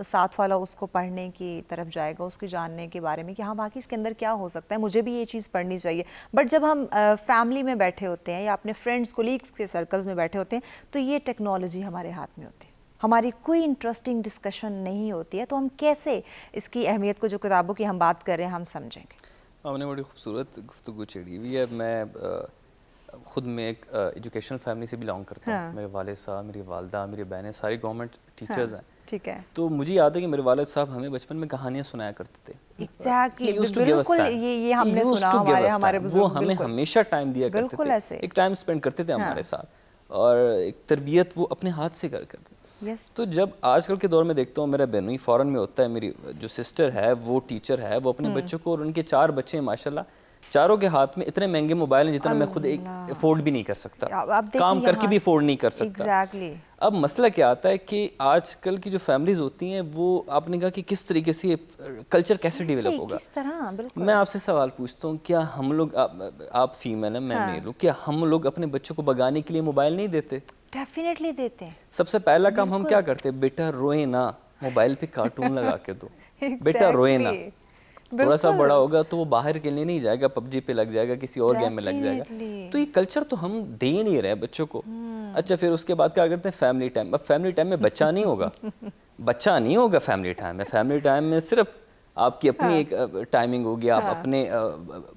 ساتھ والا اس کو پڑھنے کی طرف جائے گا, اس کی جاننے کے بارے میں کہ ہاں باقی اس کے اندر کیا ہو سکتا ہے, مجھے بھی یہ چیز پڑھنی چاہیے. بٹ جب ہم فیملی میں بیٹھے ہوتے ہیں یا اپنے فرینڈس کولیگس کے سرکلز میں بیٹھے ہوتے ہیں تو یہ ٹیکنالوجی ہمارے ہاتھ میں ہوتی ہے, ہماری کوئی انٹرسٹنگ ڈسکشن نہیں ہوتی ہے, تو ہم کیسے اس کی اہمیت کو جو کتابوں کی ہم بات کر رہے ہیں ہم سمجھیں گے؟ آپ نے بڑی خوبصورت گفتگو چھیڑی ہوئی ہے. میں خود میں ایک ایجوکیشنل فیملی سے بلانگ کرتا ہوں. میرے والد صاحب, میری والدہ, میری بہنیں ساری گورنمنٹ ٹیچرز ہیں. ٹھیک ہے. تو مجھے یاد ہے کہ میرے والد صاحب ہمیں بچپن میں کہانیاں سنایا کرتے تھے. ایگزیکٹلی, بالکل یہ ہم نے سنا ہمارے بزرگ, وہ ہمیں ہمیشہ ٹائم دیا کرتے تھے, ایک ٹائم اسپینڈ کرتے تھے ہمارے ساتھ, اور ایک تربیت وہ اپنے ہاتھ سے کرتے تھے. تو جب آج کل کے دور میں دیکھتا ہوں, میرا بہنوئی فورن میں ہوتا ہے, میری جو سسٹر ہے وہ ٹیچر ہے, وہ اپنے بچوں کو, اور ان کے 4 بچے ہیں ماشاءاللہ, چاروں کے ہاتھ میں اتنے مہنگے موبائل ہیں جتنا میں خود ایک افورڈ بھی نہیں کر سکتا, کام کر کے بھی افورڈ نہیں کر سکتا. اب مسئلہ کیا آتا ہے کہ آج کل کی جو فیملیز ہوتی ہیں وہ, آپ نے کہا کہ کس طریقے سے کلچر کیسے ڈیولپ ہوگا. میں آپ سے سوال پوچھتا ہوں, کیا ہم لوگ, آپ فیمیل ہیں, میں میل ہوں, کیا ہم لوگ اپنے بچوں کو بگانے کے لیے موبائل نہیں دیتے؟ ڈیفینیٹلی دیتے ہیں. سب سے پہلا کام ہم کیا کرتے ہیں, بیٹا روئے نا, موبائل پہ کارٹون لگا کے دو, بیٹا روئے نا. تھوڑا سا بڑا ہوگا تو وہ باہر کھیلنے نہیں جائے گا, پب جی پہ لگ جائے گا, کسی اور گیم میں لگ جائے گا. تو یہ کلچر تو ہم دے ہی نہیں رہے بچوں کو. اچھا, پھر اس کے بعد کیا کرتے ہیں, فیملی ٹائم. اب فیملی ٹائم میں بچہ نہیں ہوگا, بچہ نہیں ہوگا فیملی ٹائم میں. فیملی ٹائم میں صرف آپ کی اپنی ایک ٹائمنگ ہوگی, آپ اپنے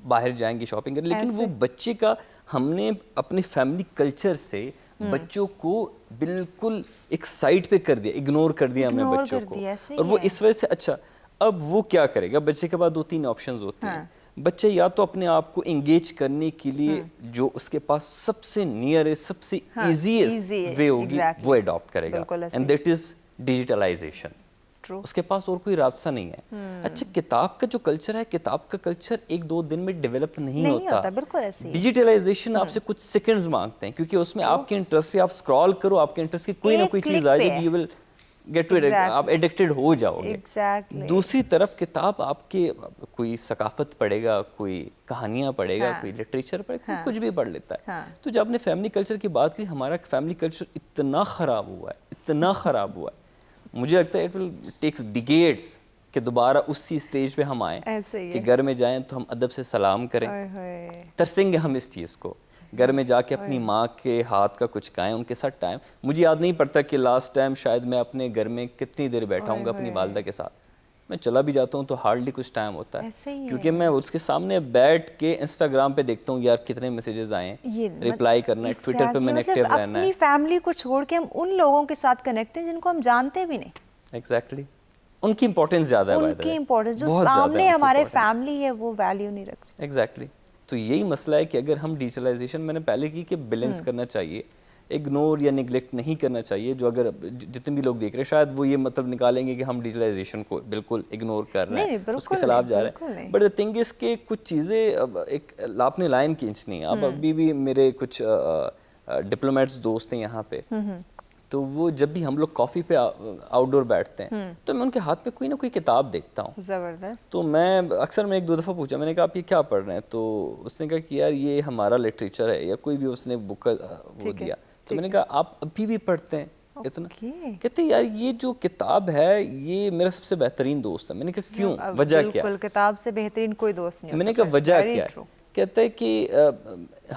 باہر جائیں گے شاپنگ کریں, لیکن وہ بچے کا ہم نے اپنے فیملی کلچر سے بچوں کو بالکل ایک سائڈ پہ کر دیا, اگنور کر دیا ہم نے بچوں کو. اور وہ اس وجہ سے, اچھا اب وہ کیا کرے گا, بچے کے بعد 2-3 آپشنز ہوتے ہیں. بچے یا تو اپنے آپ کو انگیج کرنے کے لیے جو اس کے پاس سب سے نیئرسٹ, سب سے ایزیسٹ وے ہوگی وہ اڈاپٹ کرے گا, اینڈ دیٹ از ڈیجیٹلائزیشن. اس کے پاس اور کوئی راستہ نہیں ہے. اچھا, کتاب کا جو کلچر ہے, کتاب کا کلچر 1-2 دن میں ڈیولپ نہیں ہوتا. ڈیجیٹلائزیشن آپ سے کچھ سیکنڈز مانگتے ہیں, کیونکہ اس میں آپ کے انٹرسٹ پہ آپ اسکرال کرو, آپ کے انٹرسٹ کی کوئی نہ کوئی چیز آ جائے گی, you will get to it, آپ ایڈکٹڈ ہو جاؤ گے. دوسری طرف کتاب آپ کے, کوئی ثقافت پڑھے گا, کوئی کہانیاں پڑھے گا, کوئی لٹریچر پڑھے گا, کچھ بھی پڑھ لیتا ہے. تو جب آپ نے فیملی کلچر کی بات کی, ہمارا فیملی کلچر اتنا خراب ہوا ہے, اتنا خراب ہوا ہے, مجھے لگتا ہے اٹ ول ٹیکس ڈیکیڈز کہ دوبارہ اسی سٹیج پہ ہم آئیں کہ گھر میں جائیں تو ہم ادب سے سلام کریں. ترسیں گے ہم اس چیز کو, گھر میں جا کے اپنی ماں کے ہاتھ کا کچھ کھائیں, ان کے ساتھ ٹائم. مجھے یاد نہیں پڑتا کہ لاسٹ ٹائم شاید میں اپنے گھر میں کتنی دیر بیٹھا ہوں گا اپنی والدہ کے ساتھ. میں چلا بھی جاتا ہوں تو ہارڈلی کچھ ٹائم ہوتا ہے, کیونکہ میں اس کے سامنے بیٹھ کے انسٹاگرام پہ دیکھتا ہوں یار کتنے میسیجز آئے ہیں, ریپلائی کرنا ہے, ٹویٹر پہ میں ایکٹیو رہنا ہے. اپنی فیملی کو چھوڑ کے ہم ان لوگوں کے ساتھ کنیکٹ ہیں جن کو ہم جانتے بھی نہیں. ایگزیکٹلی, ان کی امپورٹنس زیادہ ہے, ان کی امپورٹنس جو سامنے ہمارے فیملی ہے وہ ویلیو نہیں رکھتی. ایگزیکٹلی. تو یہی مسئلہ ہے کہ اگر ہم ڈیجیٹلائزیشن, میں نے پہلے کی کہ بیلنس کرنا چاہیے, اگنور یا نگلیکٹ نہیں کرنا چاہیے. جو اگر جتنے بھی لوگ دیکھ رہے ہیں شاید وہ یہ مطلب نکالیں گے کہ ہم ڈیجیٹلائزیشن کو بالکل اگنور کر رہے ہیں, اس کے خلاف جا رہے ہیں. بٹ دا تھنگ از کہ کچھ چیزیں ایک آپ نے لائن کھینچنی ہے. اب ابھی بھی میرے کچھ ڈپلومیٹس دوست ہیں یہاں پہ, تو وہ جب بھی ہم لوگ کافی پہ آؤٹ ڈور بیٹھتے ہیں تو میں ان کے ہاتھ پہ کوئی نہ کوئی کتاب دیکھتا ہوں. زبردست. تو میں اکثر میں 1-2 دفعہ پوچھا, میں نے کہا آپ یہ کیا پڑھ رہے ہیں, تو اس نے کہا کہ یار یہ ہمارا لٹریچر ہے, یا کوئی بھی اس نے بک وہ دیا. تو میں نے کہا آپ ابھی بھی پڑھتے ہیں اتنا؟ کہتے یار یہ جو کتاب ہے یہ میرا سب سے بہترین دوست ہے. میں نے کہا کیوں, وجہ کیا؟ بالکل, کتاب سے بہترین کوئی دوست نہیں. میں نے کہا وجہ کیا ہے؟ کہتا ہے کہ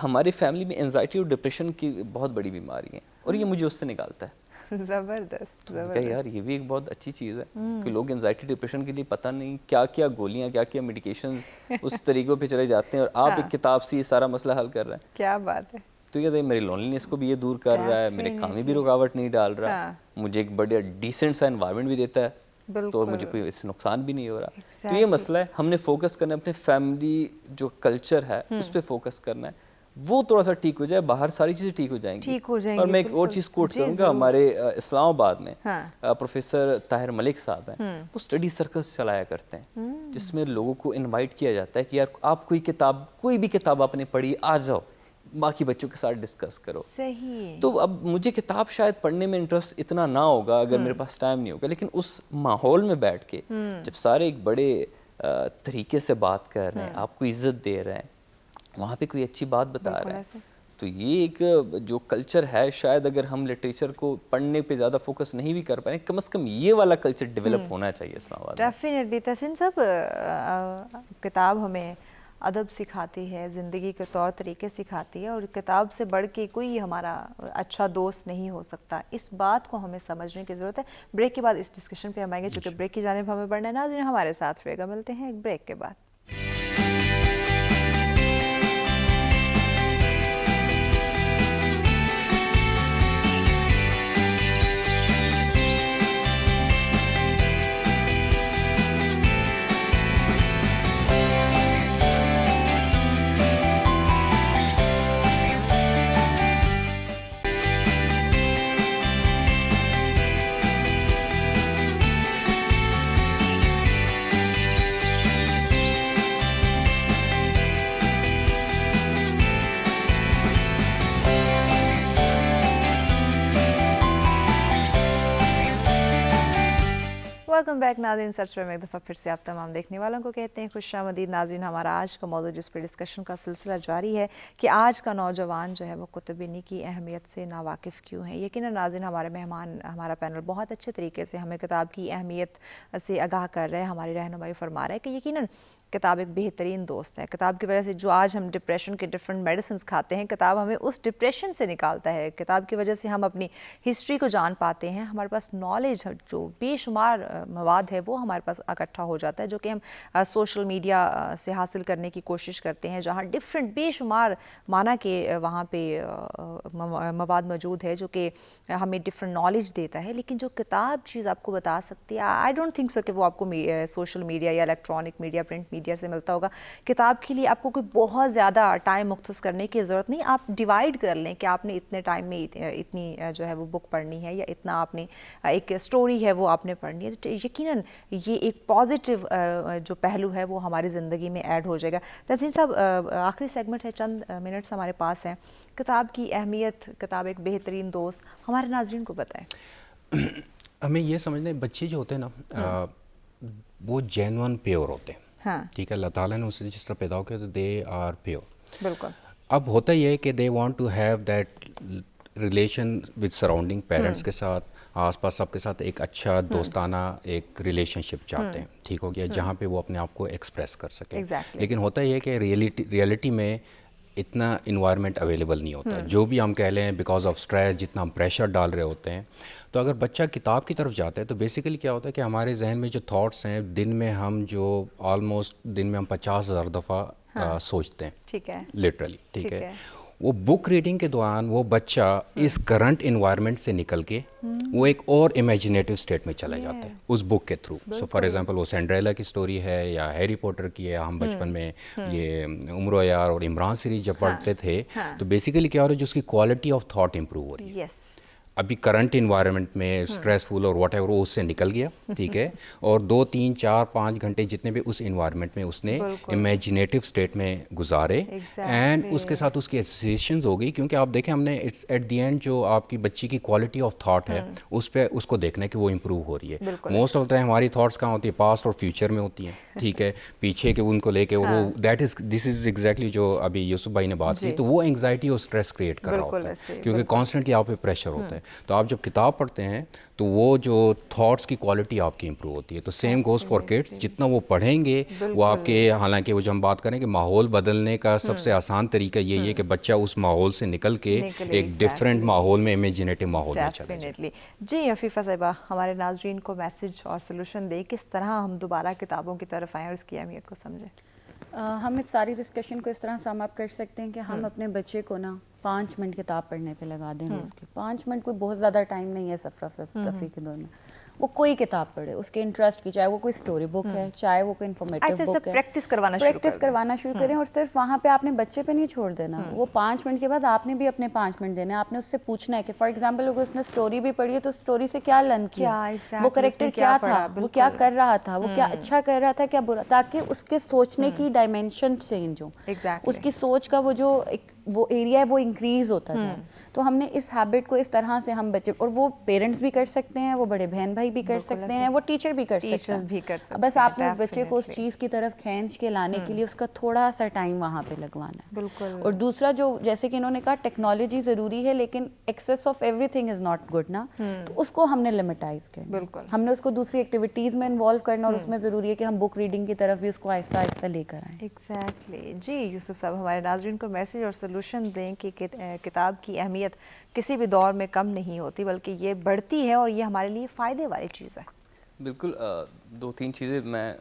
ہماری فیملی میں انزائٹی اور ڈپریشن کی بہت بڑی بیماری ہے, اور یہ مجھے اس سے نکالتا ہے. زبردست. یار یہ بھی ایک بہت اچھی چیز ہے کہ لوگ انزائٹی ڈپریشن کے لیے پتہ نہیں کیا کیا گولیاں, کیا کیا میڈیکیشنز اس طریقوں پہ چلے جاتے ہیں, اور آپ ایک کتاب سے یہ سارا مسئلہ حل کر رہے ہیں. کیا بات ہے. تو یہ میری لونلینس کو بھی یہ دور کر رہا ہے, میرے کام میں بھی رکاوٹ نہیں ڈال رہا, مجھے ایک بڑا ڈیسنٹ سا انوائرمنٹ بھی دیتا ہے, تو مجھے کوئی اس سے نقصان بھی نہیں ہو رہا. تو یہ مسئلہ ہے, ہم نے فوکس کرنا ہے اپنے فیملی جو کلچر ہے اس پہ فوکس کرنا ہے. وہ تھوڑا سا ٹھیک ہو جائے, باہر ساری چیزیں ٹھیک ہو جائیں گی. اور میں ایک اور چیز کوٹ کروں گا, ہمارے اسلام آباد میں پروفیسر طاہر ملک صاحب ہیں, وہ اسٹڈی سرکلز چلایا کرتے ہیں جس میں لوگوں کو انوائٹ کیا جاتا ہے کہ یار آپ کوئی بھی کتاب آپ نے پڑھی, آ جاؤ باقی بچوں کے ساتھ ڈسکس کرو. صحیح. تو اب مجھے کتاب شاید پڑھنے میں انٹرسٹ اتنا نہ ہوگا اگر میرے پاس ٹائم نہیں ہوگا, لیکن اس ماحول میں بیٹھ کے جب سارے ایک بڑے طریقے سے بات کر رہے ہیں, آپ کو عزت دے رہے ہیں, وہاں پہ کوئی اچھی بات بتا رہا ہے, تو یہ ایک جو کلچر ہے, شاید اگر ہم لٹریچر کو پڑھنے پہ زیادہ فوکس نہیں بھی کر پائیں, کم از کم یہ والا کلچر ڈیولپ ہونا چاہیے اسلام آباد میں. ڈیفینیٹلی. تحسین صاحب, کتاب ہمیں ادب سکھاتی ہے, زندگی کے طور طریقے سکھاتی ہے, اور کتاب سے بڑھ کے کوئی ہمارا اچھا دوست نہیں ہو سکتا. اس بات کو ہمیں سمجھنے کی ضرورت ہے. بریک کے بعد اس ڈسکشن پہ ہم آئیں گے, چونکہ بریک کی جانب ہمیں بڑھنا ہے. ناظرین ہمارے ساتھ رہے گا, ملتے ہیں ایک بریک کے بعد. ویلکم بیک ناظرین. سرچ میں ایک دفعہ پھر سے آپ تمام دیکھنے والوں کو کہتے ہیں خوش آمدید. ناظرین, ہمارا آج کا موضوع جس پہ ڈسکشن کا سلسلہ جاری ہے کہ آج کا نوجوان جو ہے وہ کتب بینی کی اہمیت سے ناواقف کیوں ہے. یقیناً ناظرین, ہمارے مہمان, ہمارا پینل بہت اچھے طریقے سے ہمیں کتاب کی اہمیت سے آگاہ کر رہے ہیں, ہماری رہنمائی فرما رہے ہیں کہ یقیناً کتاب ایک بہترین دوست ہے. کتاب کی وجہ سے جو آج ہم ڈپریشن کے ڈفرینٹ میڈیسنز کھاتے ہیں, کتاب ہمیں اس ڈپریشن سے نکالتا ہے. کتاب کی وجہ سے ہم اپنی ہسٹری کو جان پاتے ہیں, ہمارے پاس نالج جو بے شمار مواد ہے وہ ہمارے پاس اکٹھا ہو جاتا ہے, جو کہ ہم سوشل میڈیا سے حاصل کرنے کی کوشش کرتے ہیں, جہاں ڈفرینٹ بے شمار معنی کے وہاں پہ مواد موجود ہے جو کہ ہمیں ڈفرینٹ نالج دیتا ہے. لیکن جو کتاب چیز آپ کو بتا سکتی ہے, آئی ڈونٹ تھنک سو کہ وہ آپ کو سوشل میڈیا یا الیکٹرانک میڈیا, پرنٹ میڈیا سے ملتا ہوگا. کتاب کے لیے آپ کو کوئی بہت زیادہ ٹائم مختص کرنے کی ضرورت نہیں. آپ ڈیوائڈ کر لیں کہ آپ نے اتنے ٹائم میں اتنی جو ہے وہ بک پڑھنی ہے, یا اتنا آپ نے ایک اسٹوری ہے وہ آپ نے پڑھنی ہے. یقیناً یہ ایک پازیٹیو جو پہلو ہے وہ ہماری زندگی میں ایڈ ہو جائے گا. تحسین صاحب, آخری سیگمنٹ ہے, چند منٹس ہمارے پاس ہیں. کتاب کی اہمیت, کتاب ایک بہترین دوست, ہمارے ناظرین کو بتائیں. ہمیں یہ سمجھنا ہے, بچے جو ہوتے ہیں نا وہ جینون پیور ہوتے ہیں. ٹھیک ہے, اللہ تعالیٰ نے اسے جس طرح پیدا کیا تو دے آر پیور. بالکل. اب ہوتا یہ ہے کہ they want to have that relation with surrounding, parents کے ساتھ, آس پاس سب کے ساتھ ایک اچھا دوستانہ ایک ریلیشن شپ چاہتے ہیں. ٹھیک ہو گیا, جہاں پہ وہ اپنے آپ کو ایکسپریس کر سکیں. لیکن ہوتا یہ ہے کہ ریئلٹی میں اتنا انوائرمنٹ اویلیبل نہیں ہوتا. جو بھی ہم کہہ لیں بیکاز آف اسٹریس, جتنا ہم پریشر ڈال رہے ہوتے ہیں, تو اگر بچہ کتاب کی طرف جاتا ہے تو بیسیکلی کیا ہوتا ہے کہ ہمارے ذہن میں جو تھاٹس ہیں, دن میں ہم جو آلموسٹ دن میں ہم 50,000 دفعہ سوچتے ہیں. ٹھیک ہے, لٹرلی. ٹھیک ہے, وہ بک ریڈنگ کے دوران وہ بچہ اس کرنٹ انوائرمنٹ سے نکل کے وہ ایک اور امیجنیٹو اسٹیٹ میں چلا جاتا ہے اس بک کے تھرو. سو فار ایگزامپل وہ سینڈریلا کی سٹوری ہے, یا ہیری پوٹر کی ہے. ہم بچپن میں یہ عمر و یار اور عمران سیریز جب پڑھتے تھے تو بیسیکلی کیا ہو رہا ہے, جو اس کی کوالٹی آف تھاٹ امپروو ہو رہی ہے. ابھی کرنٹ انوائرمنٹ میں اسٹریسفل اور واٹ ایور, وہ اس سے نکل گیا. ٹھیک ہے, اور 2 3 4 5 گھنٹے جتنے بھی اس انوائرمنٹ میں اس نے امیجنیٹو اسٹیٹ میں گزارے, اینڈ اس کے ساتھ اس کی ایسوسیشنز ہو گئی. کیونکہ آپ دیکھیں, ہم نے اٹس ایٹ دی اینڈ جو آپ کی بچی کی کوالٹی آف تھاٹ ہے اس پہ اس کو دیکھنا ہے کہ وہ امپروو ہو رہی ہے. موسٹ آف دا ٹائم ہماری تھاٹس کہاں ہوتی ہے, پاسٹ اور فیوچر میں ہوتی ہیں. ٹھیک ہے, پیچھے کے ان کو لے کے, وہ دس از ایگزیکٹلی جو ابھی یوسف بھائی نے بات کی, تو وہ انگزائٹی اور اسٹریس کریٹ کر رہا ہوتا ہے, کیونکہ کانسٹنٹلی آپ پہ پریشر ہوتا ہے. تو آپ جب کتاب پڑھتے ہیں تو وہ جو تھاٹس کی کوالٹی آپ کی امپروو ہوتی ہے. تو سیم گوز فار کڈس, جتنا وہ پڑھیں گے وہ آپ کے, حالانکہ وہ جو ہم بات کریں کہ ماحول بدلنے کا سب سے آسان طریقہ یہی ہے کہ بچہ اس ماحول سے نکل کے ایک ڈفرینٹ ماحول میں, امیجنیٹو ماحول میں چلے جائے. جی عفیفہ صاحبہ, ہمارے ناظرین کو میسج اور سلوشن دے, کس طرح ہم دوبارہ کتابوں کی طرف آئیں اور اس کی اہمیت کو سمجھیں. ہم اس ساری ڈسکشن کو اس طرح سم اپ کر سکتے ہیں کہ ہم اپنے بچے کو نا 5 منٹ کتاب پڑھنے پہ لگا دیں. اس کے 5 منٹ کوئی بہت زیادہ ٹائم نہیں ہے سفر تفریح کے دور میں. وہ کوئی کتاب پڑھے اس کے انٹرسٹ کی, چاہے وہ کوئی اسٹوری بک ہے, چاہے وہ کوئی انفارمیٹیو بک ہے, پریکٹس کروانا شروع کریں. اور صرف وہاں پہ آپ نے بچے پہ نہیں چھوڑ دینا, وہ 5 منٹ کے بعد آپ نے بھی اپنے 5 منٹ دینے, آپ نے اس سے پوچھنا ہے کہ فار ایگزامپل اگر اس نے اسٹوری بھی پڑھی ہے تو اسٹوری سے کیا لرن کیا, وہ کریکٹر کیا تھا, وہ کیا کر رہا تھا, وہ کیا اچھا کر رہا تھا, کیا برا, تاکہ اس کے سوچنے کی ڈائمینشن چینج ہو, اس کی سوچ کا وہ ایریا ہے وہ انکریز ہوتا جائے. تو ہم نے اس ہیبٹ کو اس طرح سے ہم بچے, اور وہ پیرنٹس بھی کر سکتے ہیں, وہ بڑے بہن بھائی بھی کر سکتے ہیں, وہ ٹیچر بھی کر سکتے ہیں, بس آپ نے اس بچے کو اس چیز کی طرف کھینچ کے لانے کے لیے اس کا تھوڑا سا ٹائم وہاں پہ لگوانا ہے. بالکل. اور دوسرا جو جیسے کہ انہوں نے کہا ٹیکنالوجی ضروری ہے لیکن access of every thing is not good نا, تو اس کو ہم نے لمیٹائز کرنا, ہم نے اس کو دوسری ایکٹیویٹیز میں انوالو کرنا, اور اس میں ضروری ہے کہ ہم بک ریڈنگ کی طرف بھی اس کو آہستہ آہستہ لے کر آئیں. ایگزیکٹلی. جی یوسف صاحب, ہمارے ناظرین کو میسج اور سلوشن دیں کہ کتاب کی اہمیت کسی بھی دور میں کم نہیں ہوتی بلکہ یہ بڑھتی ہے اور یہ ہمارے لیے فائدے والی چیز ہے. بالکل. 2-3 چیزیں میں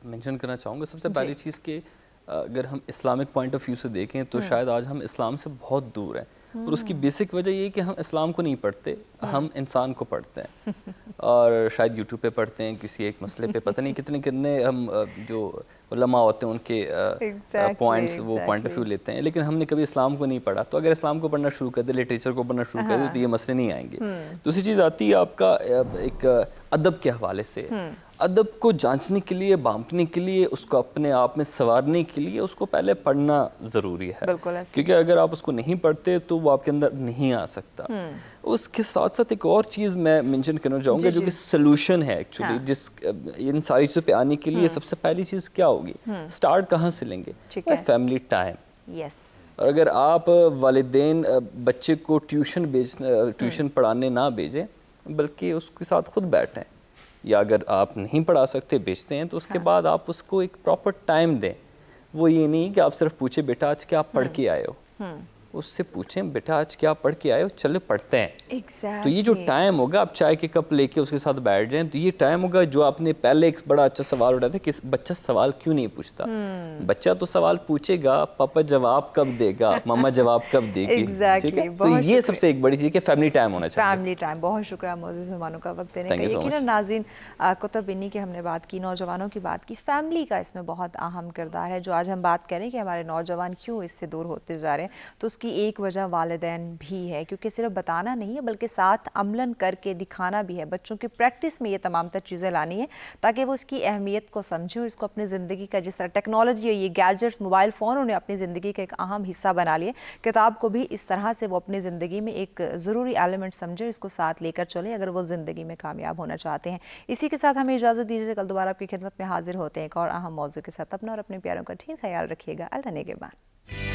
مینشن کرنا چاہوں گا. سب سے پہلی چیز کہ اگر ہم اسلامک پوائنٹ آف ویو سے دیکھیں تو شاید آج ہم اسلام سے بہت دور ہیں, اور اس کی بیسک وجہ یہ ہے کہ ہم اسلام کو نہیں پڑھتے, ہم انسان کو پڑھتے ہیں, اور شاید یوٹیوب پہ پڑھتے ہیں کسی ایک مسئلے پہ, پتہ نہیں کتنے ہم جو علماء ہوتے ہیں ان کے پوائنٹس وہ پوائنٹ آف ویو لیتے ہیں, لیکن ہم نے کبھی اسلام کو نہیں پڑھا. تو اگر اسلام کو پڑھنا شروع کر دیں, لٹریچر کو پڑھنا شروع کر دیں, تو یہ مسئلے نہیں آئیں گے. دوسری چیز آتی ہے آپ کا ایک ادب کے حوالے سے. ادب کو جانچنے کے لیے, بانٹنے کے لیے, اس کو اپنے آپ میں سنوارنے کے لیے اس کو پہلے پڑھنا ضروری ہے, کیونکہ اگر آپ اس کو نہیں پڑھتے تو وہ آپ کے اندر نہیں آ سکتا. اس کے ساتھ ساتھ ایک اور چیز میں مینشن کرنا چاہوں گا جو کہ سلوشن ہے ایکچولی, جس ان ساری چیزوں پہ آنے کے لیے سب سے پہلی چیز کیا ہوگی, سٹارٹ کہاں سے لیں گے, فیملی ٹائم. اور اگر آپ والدین بچے کو ٹیوشن پڑھانے نہ بھیجیں بلکہ اس کے ساتھ خود بیٹھیں, یا اگر آپ نہیں پڑھا سکتے بھیجتے ہیں تو اس کے بعد آپ اس کو ایک پراپر ٹائم دیں. وہ یہ نہیں کہ آپ صرف پوچھیں بیٹا آج کیا آپ پڑھ کے آئے ہو, اس سے پوچھیں بیٹا آج کیا پڑھ کے آئے ہو, چلے پڑھتے ہیں. تو یہ جو ٹائم ہوگا, آپ چائے کے کپ لے کے اس کے ساتھ بیٹھ جائیں, تو یہ ٹائم ہوگا جو آپ نے پہلے ایک بڑا اچھا سوال اٹھایا تھا کہ بچہ سوال کیوں نہیں پوچھتا. بچہ تو سوال پوچھے گا, پاپا جواب کب دے گا, ماما جواب کب دے گی. تو یہ سب سے ایک بڑی چیز کہ فیملی ٹائم ہونا چاہیے. Family time. بہت شکریہ معزز مہمانوں کا وقت دینے کا. یقیناً ناظرین, کتب بینی کی ہم نے بات کی, نوجوانوں کی بات کی, فیملی کا اس میں بہت اہم کردار ہے. جو آج ہم بات کریں کہ ہمارے نوجوان کیوں اس سے دور ہوتے جا رہے ہیں, تو اس کی ایک وجہ والدین بھی ہے, کیونکہ صرف بتانا نہیں ہے بلکہ ساتھ عملاً کر کے دکھانا بھی ہے. بچوں کی پریکٹس میں یہ تمام تر چیزیں لانی ہے تاکہ وہ اس کی اہمیت کو سمجھیں اور اس کو اپنی زندگی کا, جس طرح ٹیکنالوجی ہے, یہ گیجٹس, موبائل فون انہیں اپنی زندگی کا ایک اہم حصہ بنا لیے, کتاب کو بھی اس طرح سے وہ اپنی زندگی میں ایک ضروری ایلیمنٹ سمجھے, اس کو ساتھ لے کر چلیں اگر وہ زندگی میں کامیاب ہونا چاہتے ہیں. اسی کے ساتھ ہمیں اجازت دیجیے, کل دوبارہ آپ کی خدمت میں حاضر ہوتے ہیں ایک اور اہم موضوع کے ساتھ. اپنا اور اپنے پیاروں کا ڈھیر خیال رکھیے گا. اللہ نگہبان.